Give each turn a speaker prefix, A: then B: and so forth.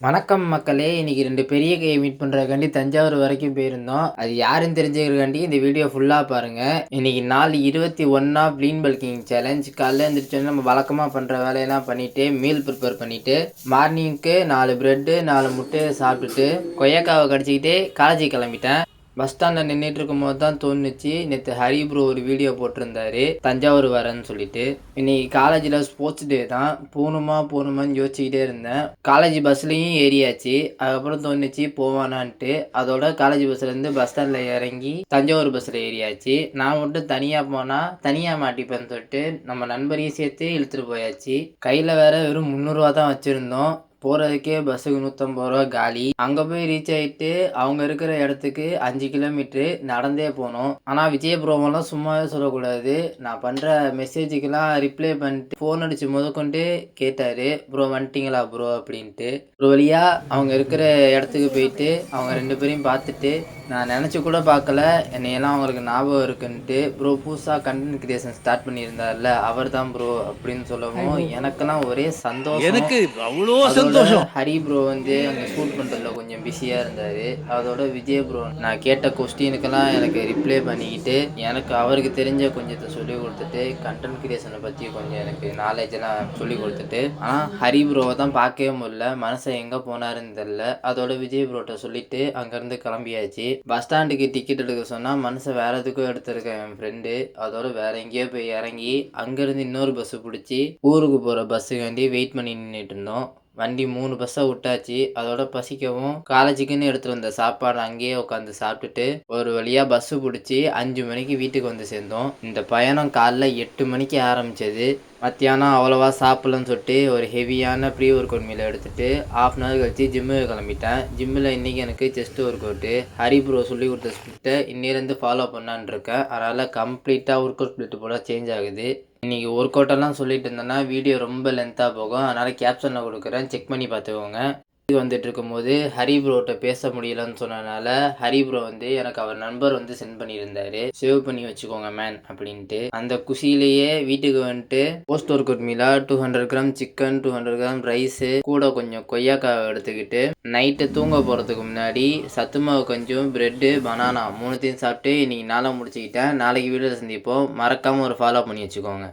A: வணக்கம் மக்களே! இன்னைக்கு 2 பெரிய கைய மீட் பண்றதுக்காண்டி தஞ்சாவூர் வரைக்கும் போயிருந்தோம். அது யாருன்னு தெரிஞ்சுக்கிறதுக்காண்டி இந்த வீடியோ ஃபுல்லா பாருங்க. இன்னைக்கு நாள் 21 க்ளீன் பல்கிங் சேலஞ்ச். காலைல எந்திரிச்சோனே நம்ம வழக்கமா பண்ற வேலையெல்லாம் பண்ணிட்டு, மீல் ப்ரிப்பேர் பண்ணிட்டு, மார்னிங்க்கு 4 பிரெட்டு, 4 முட்டைய சாப்பிட்டுட்டு, கொய்யாக்காவ கடிச்சுக்கிட்டே காலேஜுக்கு கிளம்பிட்டேன். பஸ் ஸ்டாண்ட்ல நின்னுட்டு இருக்கும்போது தான் தோணுச்சு, நேத்து ஹரி ப்ரோ ஒரு வீடியோ போட்டிருந்தாரு, தஞ்சாவூர் வரேன்னு சொல்லிட்டு. இன்னைக்கு காலேஜ்ல ஸ்போர்ட்ஸ் டே தான். போணுமான்னு யோசிச்சுக்கிட்டே இருந்தேன். காலேஜ் பஸ்லயும் ஏறியாச்சு. அதுக்கப்புறம் தோணுச்சு போவானான்ட்டு. அதோட காலேஜ் பஸ்லேருந்து பஸ் ஸ்டாண்ட்ல இறங்கி தஞ்சாவூர் பஸ்ல ஏறியாச்சு. நான் மட்டும் தனியா போனா தனியா மாட்டிப்பேன்னு சொல்லிட்டு நம்ம நண்பரையும் சேர்த்து இழுத்துட்டு போயாச்சு. கையில வேற வெறும் 300 தான் வச்சிருந்தோம். போறதுக்கே பஸ்ஸுக்கு 150 காலி. அங்க போய் ரீச் ஆயிட்டு அவங்க இருக்கிற இடத்துக்கு 5 கிலோமீட்டரு நடந்தே போனோம். ஆனா விஜய் ப்ரோவெல்லாம் சும்மாவே சொல்லக்கூடாது. நான் பண்ற மெசேஜுக்கெல்லாம் ரிப்ளை பண்ணிட்டு ஃபோன் அடிச்சு முதற்கொண்டு கேட்டாரு, ப்ரோ வந்துட்டீங்களா ப்ரோ அப்படின்ட்டு. ஒரு வழியா அவங்க இருக்கிற இடத்துக்கு போயிட்டு அவங்க 2 பேரையும் பார்த்துட்டு, நான் நினச்சி கூட பார்க்கல என்னையெல்லாம் அவங்களுக்கு ஞாபகம் இருக்குன்ட்டு. ப்ரோ புதுசாக கண்டென்ட் கிரியேஷன் ஸ்டார்ட் பண்ணியிருந்தார்ல அவர் தான் ப்ரோ அப்படின்னு சொல்லவும் எனக்கெல்லாம் ஒரே சந்தோஷம்.
B: எனக்கு அவ்வளோ
A: அதோட
B: சந்தோஷம்.
A: ஹரி ப்ரோ வந்து அங்கே ஷூட் பண்ணுறதுல கொஞ்சம் பிஸியாக இருந்தார். அதோட விஜய் ப்ரோ நான் கேட்ட கொஸ்டினுக்கெல்லாம் எனக்கு ரிப்ளை பண்ணிக்கிட்டு எனக்கு அவருக்கு தெரிஞ்ச கொஞ்சத்தை சொல்லி கொடுத்துட்டு கண்டென்ட் கிரியேஷனை பற்றி கொஞ்சம் எனக்கு நாலேஜெல்லாம் சொல்லி கொடுத்துட்டு. ஆனால் ஹரி ப்ரோவை தான் பார்க்கவே முடியல, மனசை எங்கே போனாருன்னு தெரில. அதோட விஜய் ப்ரோட்ட சொல்லிட்டு அங்கேருந்து கிளம்பியாச்சு. பஸ் ஸ்டாண்டுக்கு டிக்கெட் எடுக்க சொன்னால் மனசை வேற எதுக்கும் எடுத்திருக்கேன் என் ஃப்ரெண்டு. அதோட வேற எங்கேயோ போய் இறங்கி அங்கேருந்து இன்னொரு பஸ்ஸு பிடிச்சி ஊருக்கு போகிற பஸ்ஸுக்காண்டி வெயிட் பண்ணி நின்றுட்டு இருந்தோம். வண்டி 3 பஸ்ஸை விட்டாச்சு. அதோட பசிக்கவும் காலேஜுக்குன்னு எடுத்துகிட்டு வந்த சாப்பாடு அங்கேயே உட்காந்து சாப்பிட்டுட்டு ஒரு வழியாக பஸ்ஸு பிடிச்சி 5 மணிக்கு வீட்டுக்கு வந்து சேர்ந்தோம். இந்த பயணம் காலைல 8 மணிக்கு ஆரம்பித்தது. மத்தியானம் அவ்வளோவா சாப்பிட்லன்னு சொல்லிட்டு ஒரு ஹெவியான ப்ரீ ஒர்க் அவுட் மீல் எடுத்துகிட்டு ½ அன் ஹவர் கழிச்சு ஜிம்முக்கு கிளம்பிட்டேன். ஜிம்மில் இன்றைக்கி எனக்கு chest work out Hari bro சொல்லி கொடுத்த ஸ்பிளிட்டை இன்னிலேருந்து ஃபாலோ பண்ணான்னு இருக்கேன். அதனால் கம்ப்ளீட்டாக ஒர்க் அவுட் ஸ்பிளிட் போல் சேஞ்ச் ஆகுது. இன்றைக்கி ஒர்க் அவுட்டெல்லாம் சொல்லிட்டு இருந்தேன்னா வீடியோ ரொம்ப லென்த்தாக போகும். அதனால் கேப்ஷனில் கொடுக்குறேன், செக் பண்ணி பார்த்துக்கோங்க. வந்துட்டு இருக்கும்போது ஹரி ப்ரோட்ட பேச முடியலன்னு சொன்னனால ஹரி ப்ரோ வந்து எனக்கு அவர் நம்பர் வந்து சென்ட் பண்ணியிருந்தாரு, சேவ் பண்ணி வச்சுக்கோங்க மேன் அப்படின்ட்டு. அந்த குஷியிலேயே வீட்டுக்கு வந்துட்டு போஸ்ட் ஒர்க் அவுட் மீலா 200 கிராம் சிக்கன், 200 கிராம் ரைஸு கூட கொஞ்சம் கொய்யாக்காவை எடுத்துக்கிட்டு நைட்டு தூங்க போகிறதுக்கு முன்னாடி சத்துமாவு கொஞ்சம் பிரெட்டு பனானா 3த்தையும் சாப்பிட்டு இன்றைக்கி நாளை முடிச்சுக்கிட்டேன். நாளைக்கு வீடியோவில் சந்திப்போம். மறக்காமல் ஒரு ஃபாலோ பண்ணி வச்சுக்கோங்க.